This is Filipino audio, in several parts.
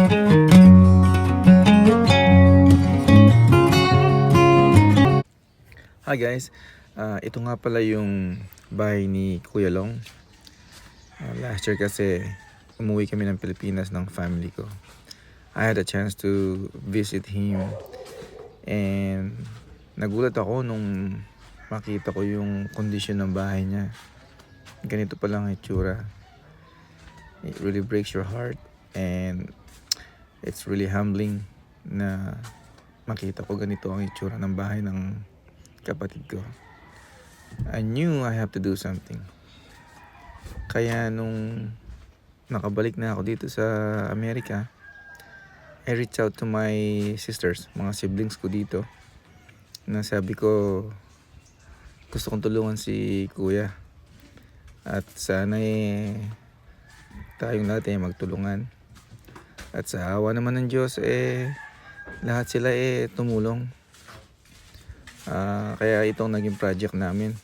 Hi guys, ito nga pala yung bahay ni Kuya Long. Last year kasi umuwi kami ng Pilipinas ng family ko. I had a chance to visit him and nagulat ako nung makita ko yung condition ng bahay niya. Ganito pa lang ang itsura. It really breaks your heart and it's really humbling na makita ko ganito ang itsura ng bahay ng kapatid ko. I knew I have to do something. Kaya nung nakabalik na ako dito sa Amerika, I reached out to my sisters, mga siblings ko dito, na sabi ko gusto kong tulungan si Kuya at sana tayong lahat magtulungan. At sa awa naman ng Diyos lahat sila tumulong. Kaya itong naging project namin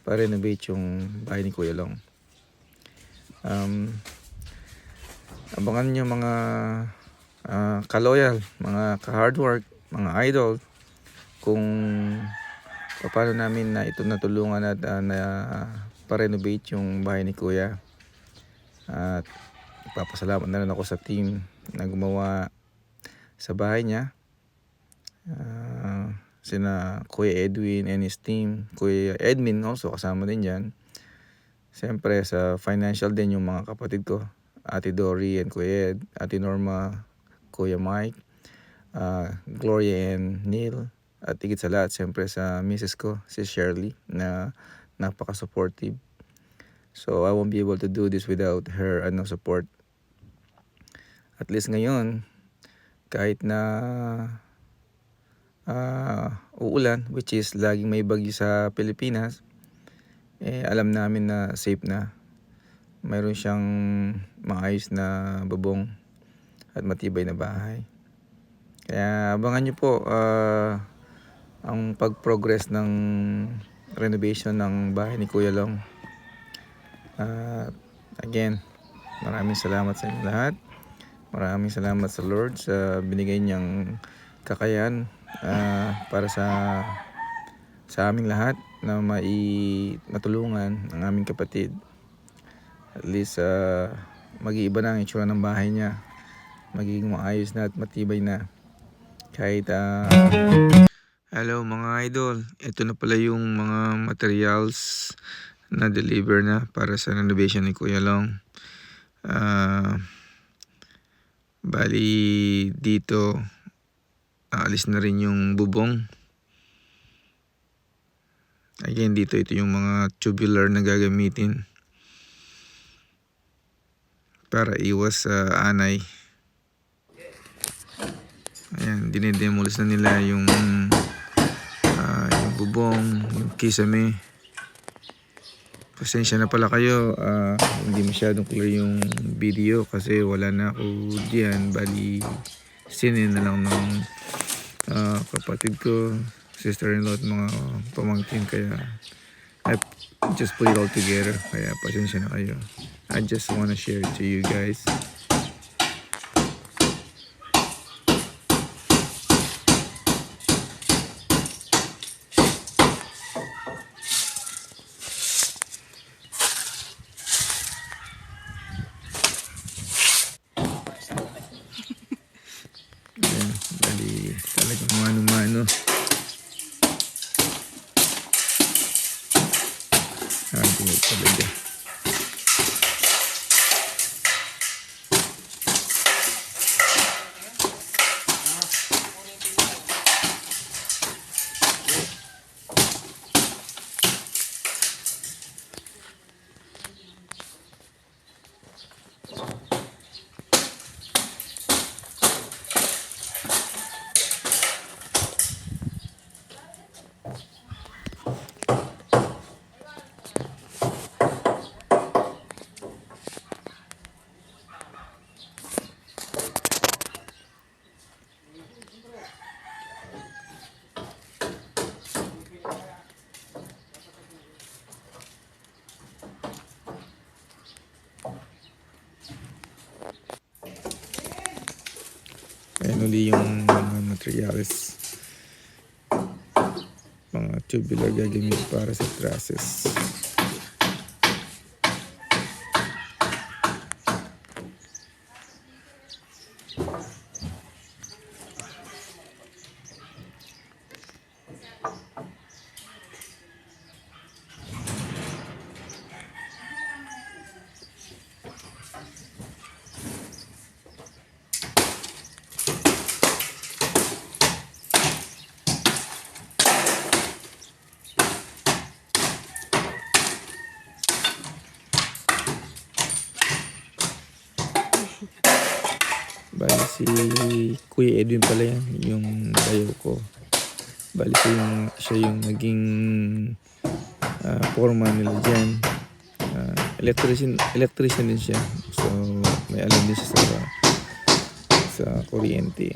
para renovate yung bahay ni Kuya Long. Abangan nyo mga ka-loyal, mga ka-hard work, mga idol, kung paano namin na ito natulungan at na pa-renovate yung bahay ni Kuya. At ipapasalamat na rin ako sa team na gumawa sa bahay niya. Sina Kuya Edwin and his team, Kuya Edmin also kasama din dyan. Siyempre sa financial din yung mga kapatid ko, Ate Dory and Kuya Ed, Ate Norma, Kuya Mike, Gloria and Neil, at higit sa lahat siyempre sa Mrs. ko, si Shirley, na napaka-supportive. So I won't be able to do this without her support. At least ngayon, kahit na uulan, which is laging may bagyo sa Pilipinas, alam namin na safe na. Mayroon siyang maayos na bubong at matibay na bahay. Kaya abangan nyo po ang pag-progress ng renovation ng bahay ni Kuya Long. Again, maraming salamat sa inyo lahat. Maraming salamat sa Lord sa binigay niyang kakayahan para sa aming lahat na matulungan ang aming kapatid. At least mag-iiba na ang itsura ng bahay niya, magiging maayos na at matibay na. Kahit hello mga idol, ito na pala yung mga materials na deliver na para sa renovation ni Kuya Long. Bali dito aalis na rin yung bubong. Again, dito ito yung mga tubular na gagamitin para iwas sa anay. Ayan, dinedemolish na nila yung bubong, yung kisame. Pasensya na pala kayo, hindi masyadong clear yung video kasi wala na ako diyan. Bali sinin na lang ng kapatid ko, sister-in-law at mga pamangkin, kaya I just put it all together. Kaya pasensya na kayo. I just wanna share it to you guys. Ayan, bali talagang mano-mano. Talaga. muli yung mga materials. Mga tubular gagamit para sa trusses. Bali si Kuya Edwin pala yan, yung bayo ko. Bali siya yung naging foreman nila dyan. Electrician din siya. So may alam din siya sa kuryente.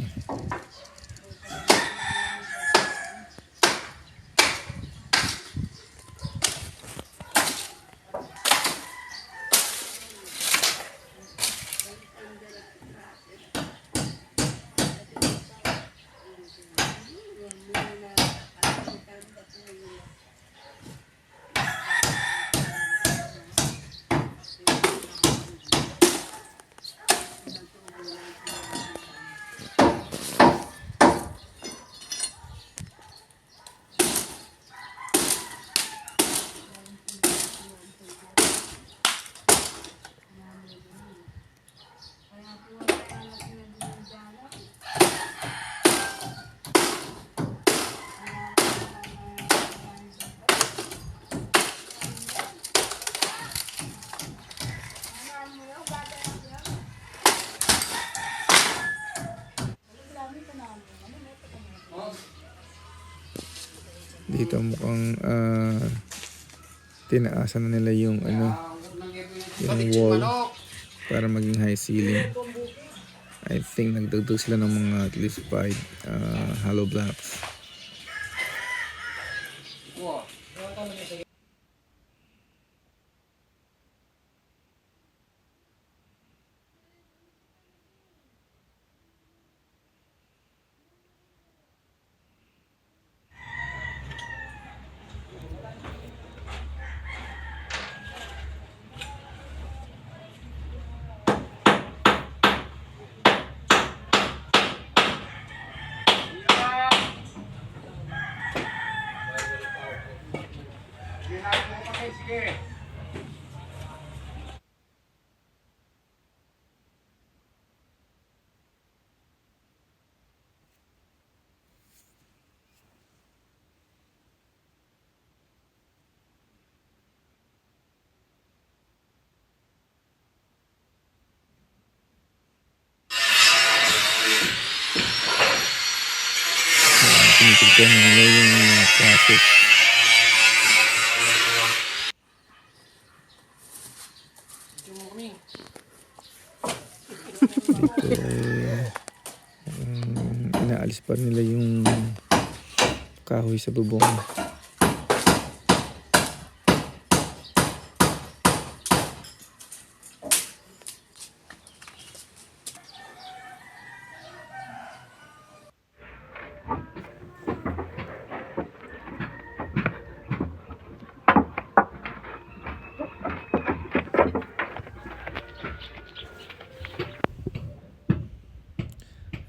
Dito mukhang tinaasan na nila yung yung wall para maging high ceiling. I think nagdagdag sila ng mga at least 5 hollow blocks. Tinitignan nila yung process. Dito inaalis pa nila yung kahoy sa bubong.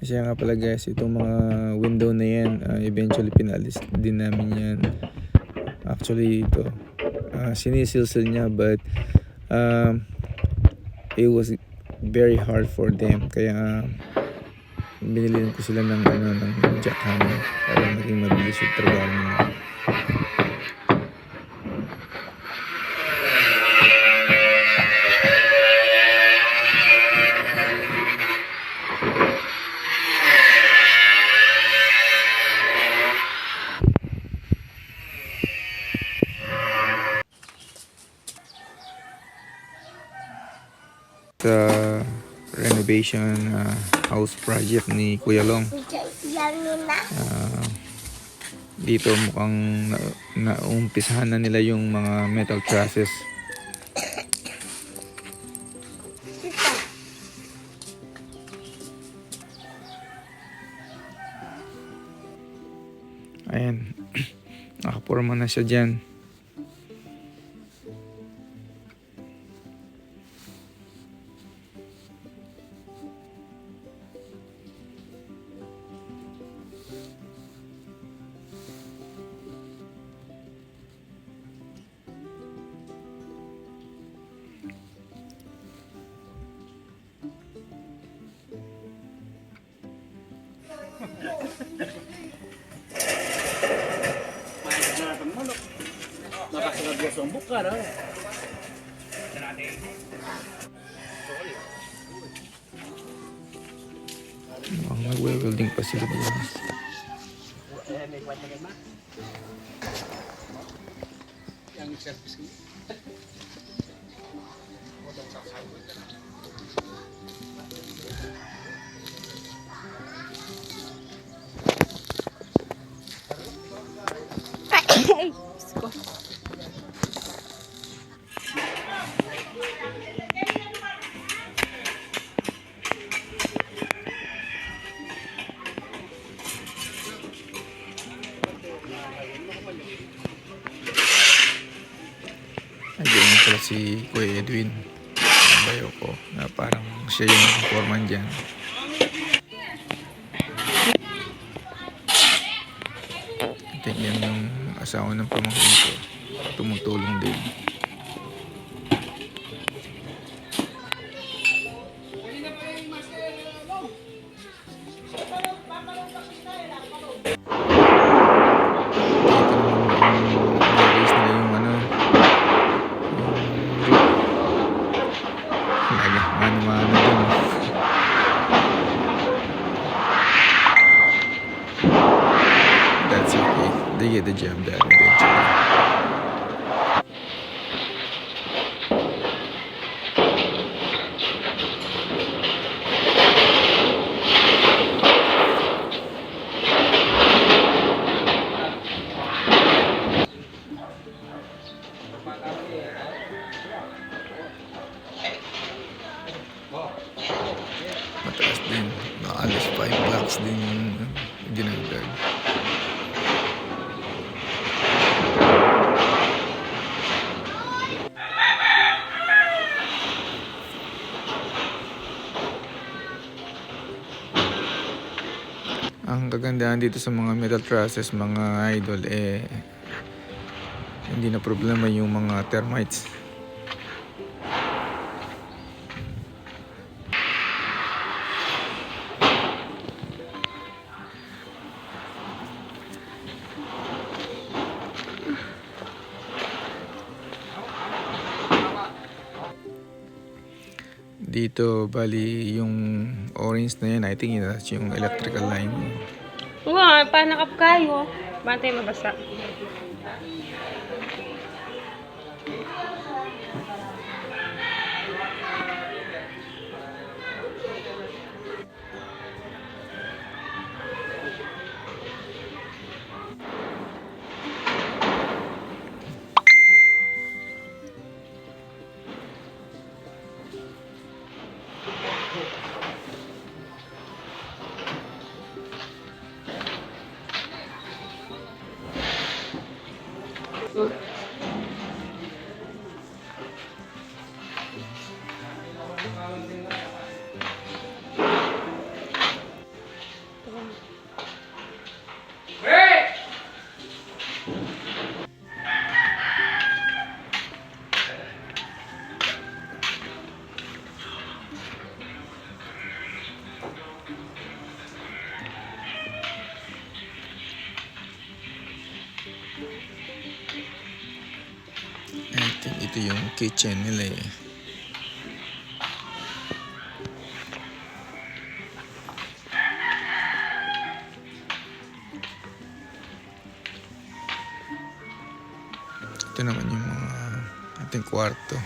Kasi nga pala guys, itong mga window na yan, eventually pinalis din namin yan. Actually ito, sinisilsil niya, but it was very hard for them. Kaya binili ko sila ng jackhammer para maging mabilis yung trabaho nila. Sa renovation house project ni Kuya Long, dito mukhang naumpisahan na nila yung mga metal trusses. Ayan. Nakaporma na siya dyan. Nagwe-welding pa sila dito. Ayun na pala si Kuya Edwin. Bayo ko na parang siya yung foreman dyan. Tingnan yung asawa ng pamangkin ko. Tumutulong din. That's okay. They get the job done eventually. Mataas din. Alas 5 blocks din yung ginagag. Ang kagandahan dito sa mga metal trusses, mga idol, hindi na problema yung mga termites. Dito, bali, yung orange na yan, I think that's yung electrical line. Nga, panakap kayo. Bantay mabasa. I think ito yung kitchen nila eh. Ito naman yung mga ating kwarto.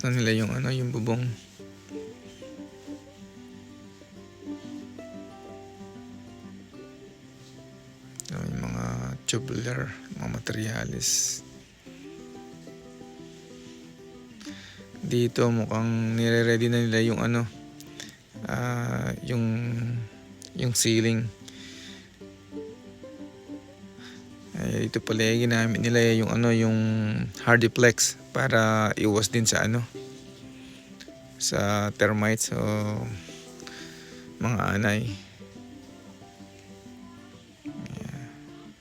na nila yung yung bubong. Yung mga tubular, mga materialis. Dito mukhang nire-ready na nila yung yung ceiling. Ay, ito pala yung ginamit nila yung yung hardiplex para iwas din sa sa termites o mga anay.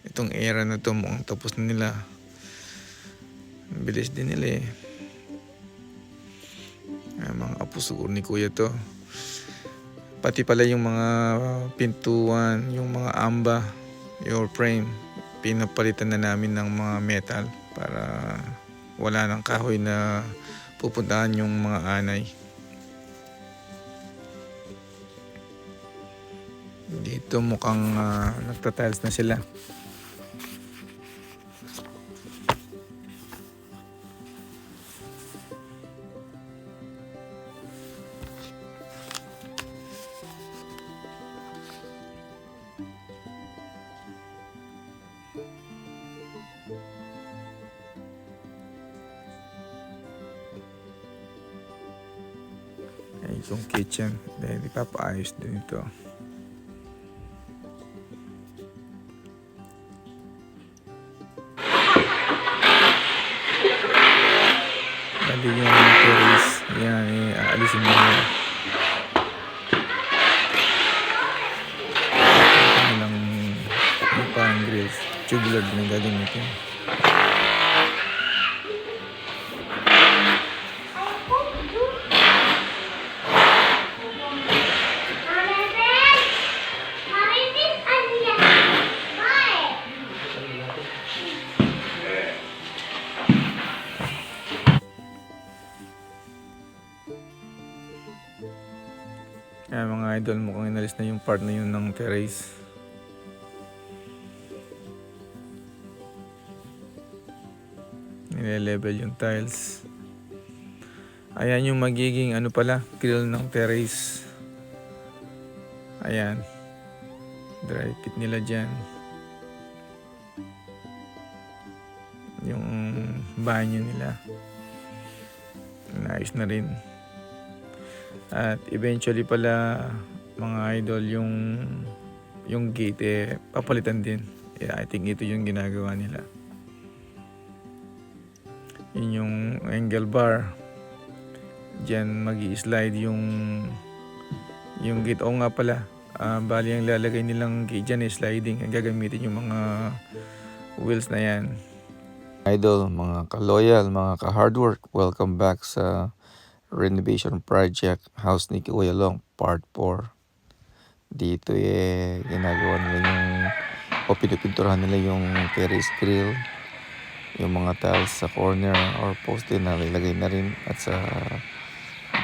Itong era na to mukhang tapos na nila. Bilis din nila eh. Mga apo siguro ni kuya to. Pati pala yung mga pintuan, yung mga amba, your frame, pinapalitan na namin ng mga metal para wala ng kahoy na pupuntahan yung mga anay. Dito mukhang nagtatiles na sila. Ay, itong kitchen. Dahil ipapaayos din ito. Bali yung terrace. Yan, aalisin mo na. Lang yung parang grills. Tubular din ang gagamitin. Kaya mga idol, mukhang inalis na yung part na yun ng terrace. Nile-level yung tiles. Ayan yung magiging pala, grill ng terrace. Ayan. Dry pit nila dyan. Yung banyo nila. Naayos na rin. At eventually pala mga idol yung gate papalitan din. Yeah, I think ito yung ginagawa nila. Yun yung angle bar. Diyan magi-slide yung gate. O nga pala, bali ang lalagay nilang gate dyan sliding. Ang gagamitin yung mga wheels na yan. Idol, mga ka-loyal, mga ka-hard work, welcome back sa renovation project House ni Kuya Long Part 4. Dito ginagawa nila pinupinturahan nila yung terrace grill, yung mga tiles sa corner or poste na nilagay na rin, at sa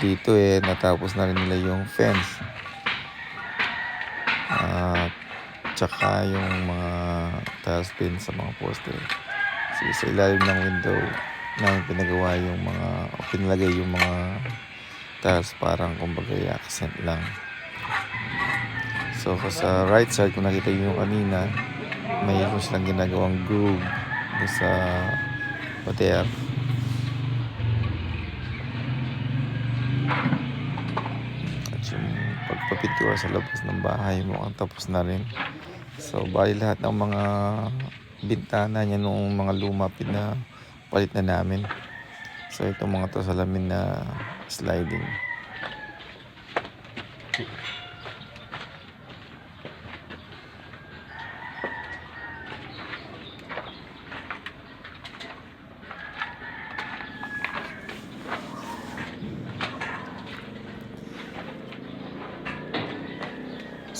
dito natapos na rin nila yung fence at tsaka yung mga tiles din sa mga poste. Sa ilalim ng window namin pinagawa yung mga pinalagay yung mga tiles, parang kumbaga accent lang. So sa right side, kung nakita nyo kanina, mayroon silang ginagawang groove sa pader. At yung pagpapintura sa labas ng bahay mukhang tapos na rin. So bali lahat ng mga bintana niya nung mga luma palit na namin. So itong mga to salamin na sliding.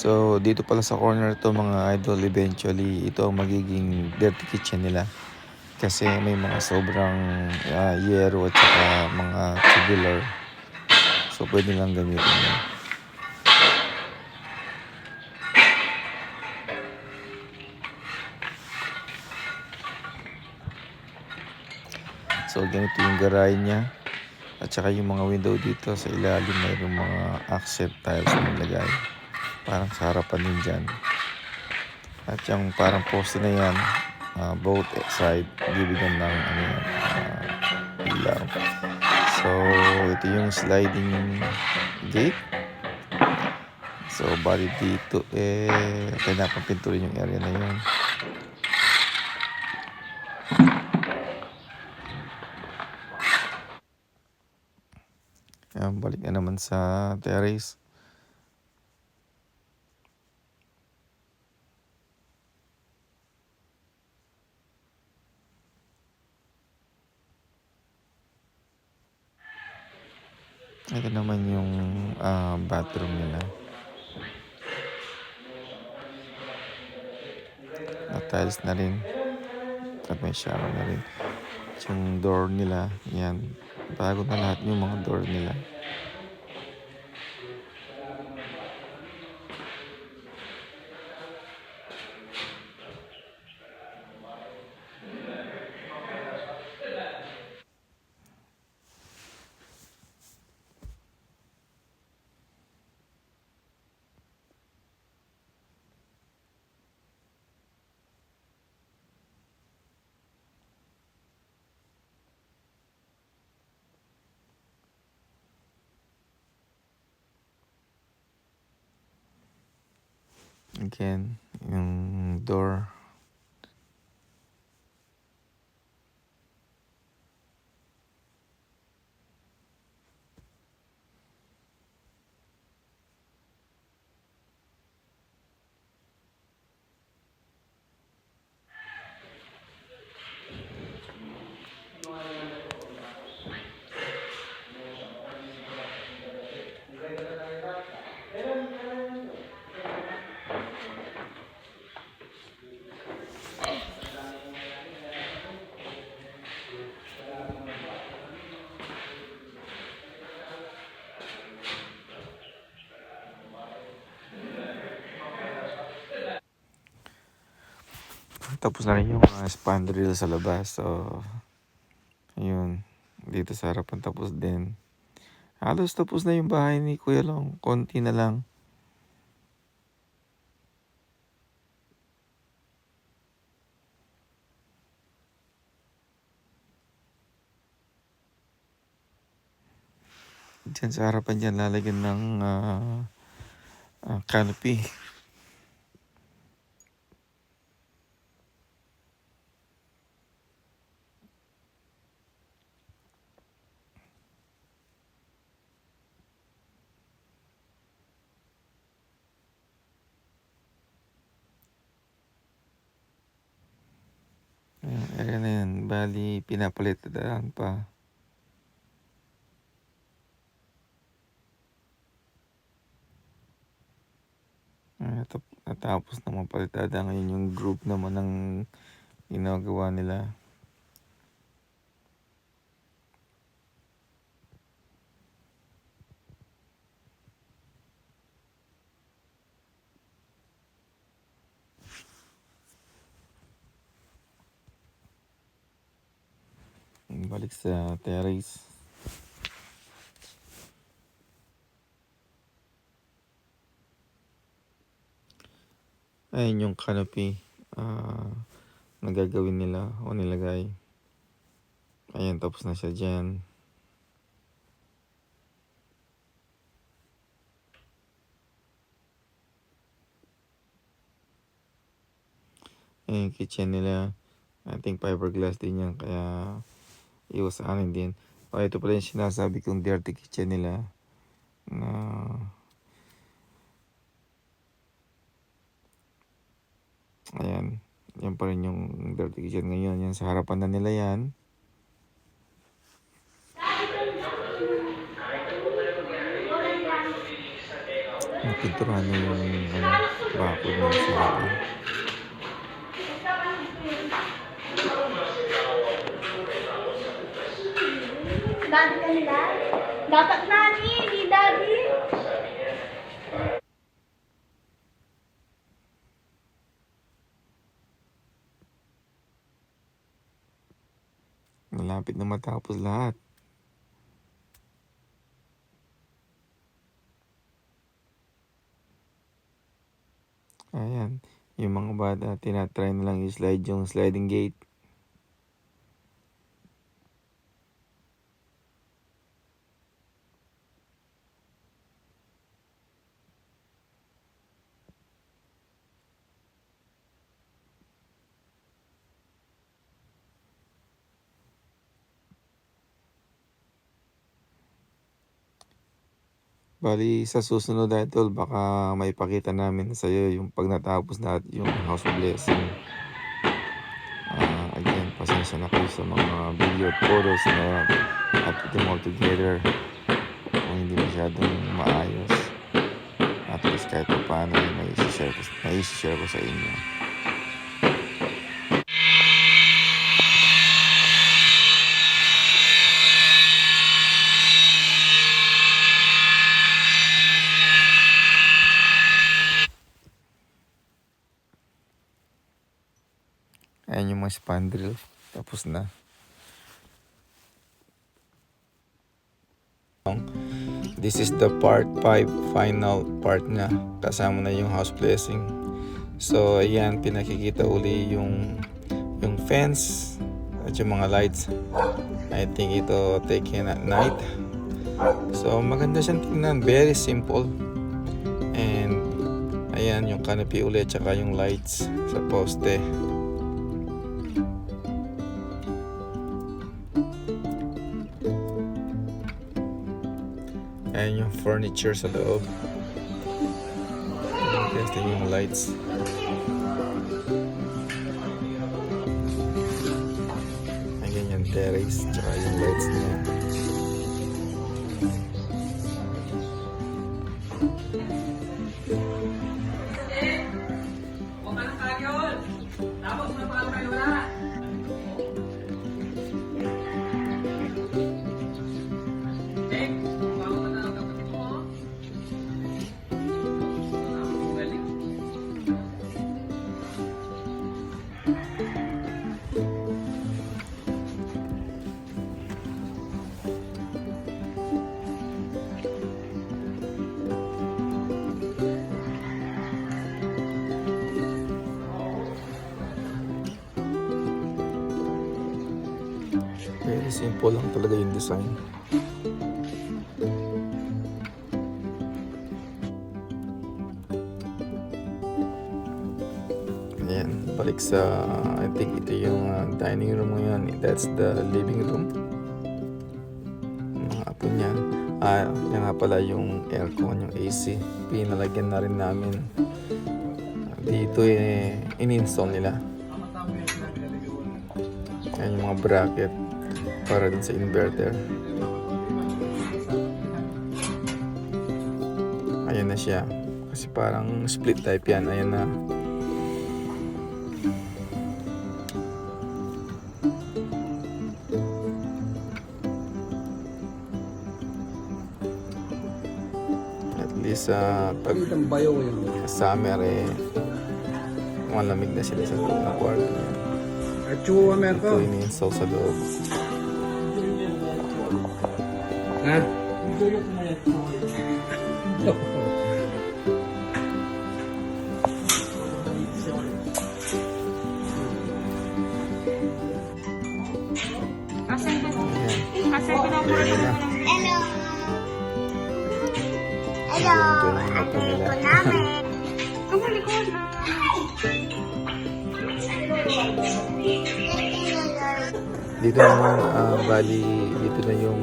So dito pala sa corner to mga idol, eventually ito ang magiging dirty kitchen nila. Kasi may mga sobrang yero at saka mga tubular. So pwede lang gamitin yun. So ganito yung garay niya. At saka yung mga window dito sa ilalim, mayroong mga accent tiles na nilagay. Parang sa harapan din dyan. At yung parang poste na yan, both side, bibigyan ng ilaw. So, ito yung sliding gate. So, bali dito kailangan pinturin yung area na yun. Balik na naman sa terrace. Ito naman yung bathroom nila. Tiles na rin. At may shower na rin. At yung door nila, yan. Bago na lahat yung mga door nila. Again, yung door. Tapos na rin yung spandrel sa labas. So, ayun. Dito sa harapan tapos din. Halos tapos na yung bahay ni Kuya Long. Konti na lang. Diyan sa harapan dyan, lalagyan ng canopy. Area na yan. Bali, pinapalitan pa. Natapos na mapalitada. Ngayon yung group naman ng ginagawa nila. Balik sa terrace. Ayun yung canopy na gagawin nila o nilagay. Ayan, tapos na siya dyan. Ayan yung kitchen nila. I think fiberglass din yan. Kaya iwas sa anin din. Ito pala yung sinasabi kong dirty kitchen nila. Na ayan. Yan pa rin yung dirty kitchen ngayon. Yan sa harapan na nila yan. Napinturahan na yung bakod ng sa harapan. Daddy kanila? Dapat nani, di daddy. Malapit na matapos lahat. Yung mga bata, tinatry na lang i-slide yung sliding gate. Bali, sa susunod idol, baka maipakita namin sa iyo yung pag natapos natin yung House of Blessing. Again, pasensya na kayo sa mga video at photos na I put them all together kung hindi masyadong maayos. At least kahit pa paano may isi-share ko sa inyo. Ayan yung mga spandrel. Tapos na. This is the part 5, final part na. Kasama na yung house blessing. So ayan, pinakikita uli yung fence at yung mga lights. I think ito taken at night. So maganda siyang tingnan. Very simple. And ayan yung canopy ulit tsaka yung lights sa poste. Ayan yung furniture sa loob. Testing yung lights. Ayan yung terrace tsaka yung lights niya. Very simple lang talaga yung design. Ayan, balik sa I think ito yung dining room ngayon. That's the living room. Mga apo niya. Yan nga pala yung aircon, yung AC. Pinalagyan na rin namin. Dito in-install nila. Ayan yung mga bracket para din sa inverter. Ayan na siya. Kasi parang split type yan. Ayan na. At least pag summer malamig na sila sa loob ng kwarto niya. Ito ini-install sa loob. Ha? Asan ka? Ayan. Asan ka na? Ready na. Hello! Hello! Enjoy na po nila. Ang likod na. Dito naman, bali, dito na yung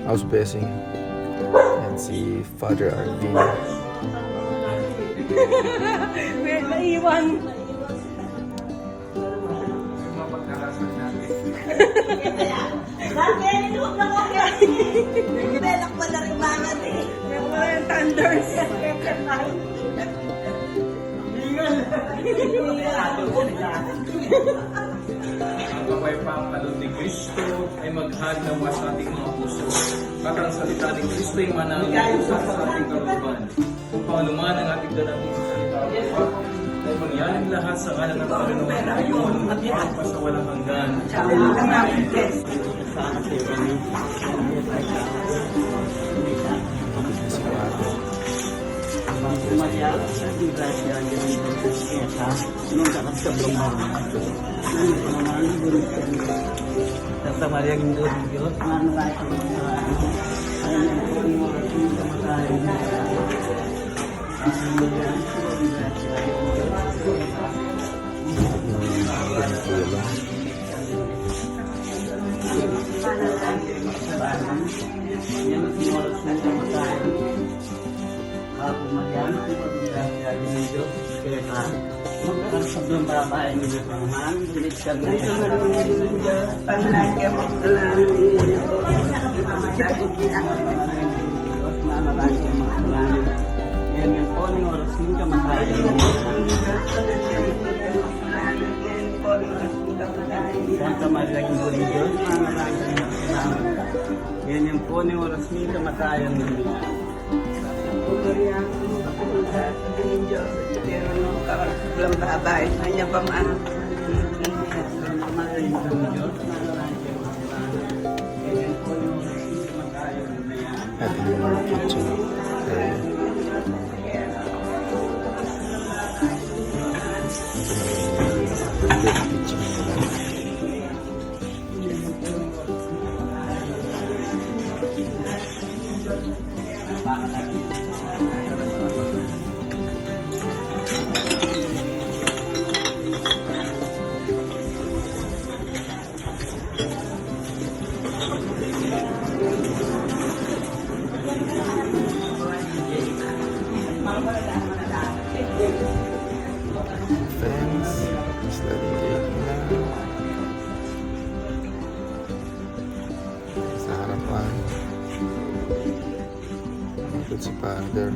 house blessing. And si Father Arvin. Weird na iwan. Belak pa na rin bangat eh. Meron pa yung thunders. Ang kapay pangkalod ni Kristo ay maghag ng sa ating mga puso. At ang salita ni Kristo ay mananalig sa ating kalooban. Kung pangaluman ang ating dalangin sa salita ay mangyaring lahat sa kanan ng Panginoon ngayon at sa walang hanggan. Si Father. Maria, di gracia di Dios esa, nunca kapsa belum Nani ko naman gulit ka Santa Maria ng Diyos, manalay ko ayun po yung mga kamatay Kuya Long. Yan ang oras ng kamatay. Ako Maria, di gracia di Dios esa, nunca kapsa belum babae ni Tuhan, gulit ka na Panlagay mo sa langit. Yan yung po ng oras ng kamatayan. Santa Maria ng Diyos, manalangin mo sa amin. Yan yung po ng oras ng kamatayan ng Diyos. Walang babay. Kanya pa man. Santa Maria ng Diyos, manalangin mo sa amin. Yan yung po ng oras ng kamatayan ng Diyos. At yung mga kitchen area. Ito na yung kitchen nila. Fence, sliding gate nila. Sa harapan. Ikot si Father.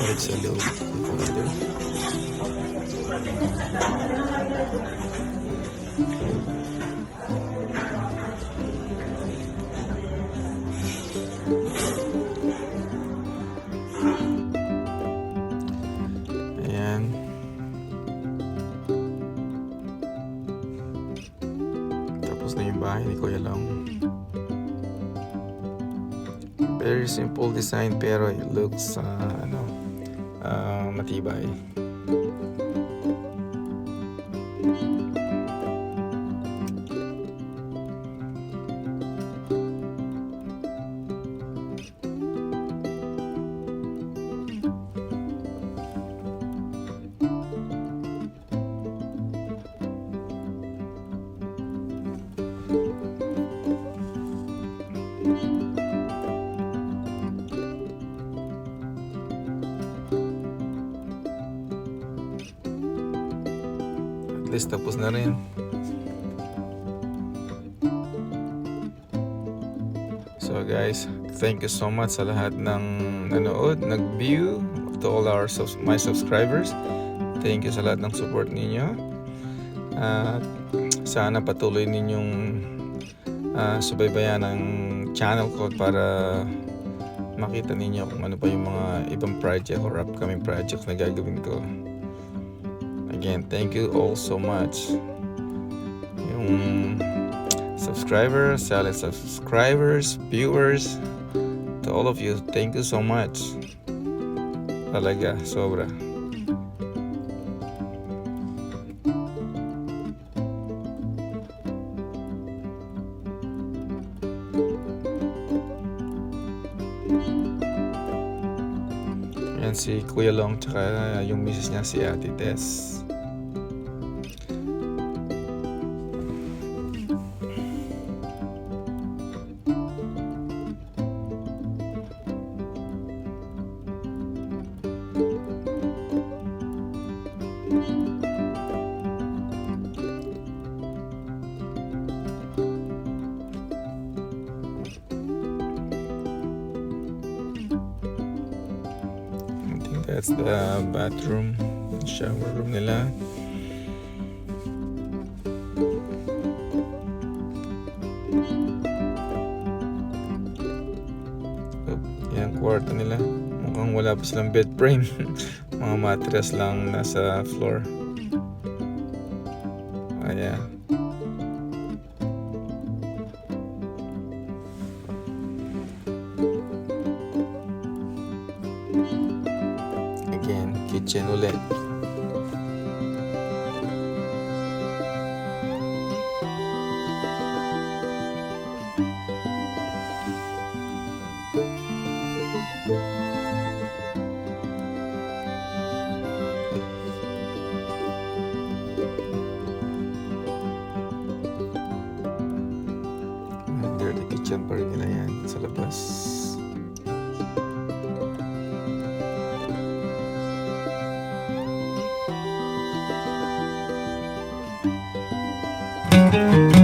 Balik sa loob si Father. Ayan. Tapos na yung bahay ni Kuya Long. Very simple design pero it looks matibay. At least tapos na rin. So guys, thank you so much sa lahat ng nanood, nag-view, to all my subscribers. Thank you sa lahat ng support ninyo. At sana patuloy ninyong subaybayan ang channel ko para makita ninyo kung ano pa yung mga ibang project or upcoming projects na gagawin ko. Again, thank you all so much. Yung subscribers, silent subscribers, viewers, to all of you, thank you so much. Talaga, sobra. Yan si Kuya Long tsaka yung misis niya si Ate Tess. That's the bathroom, shower room nila. Yan, kwarto nila. Mukhang wala pa silang bed frame. Mga mattress lang nasa floor. Ayan. Again, kitchen ulit. Under the kitchen pa rin nila yan sa labas. Thank you.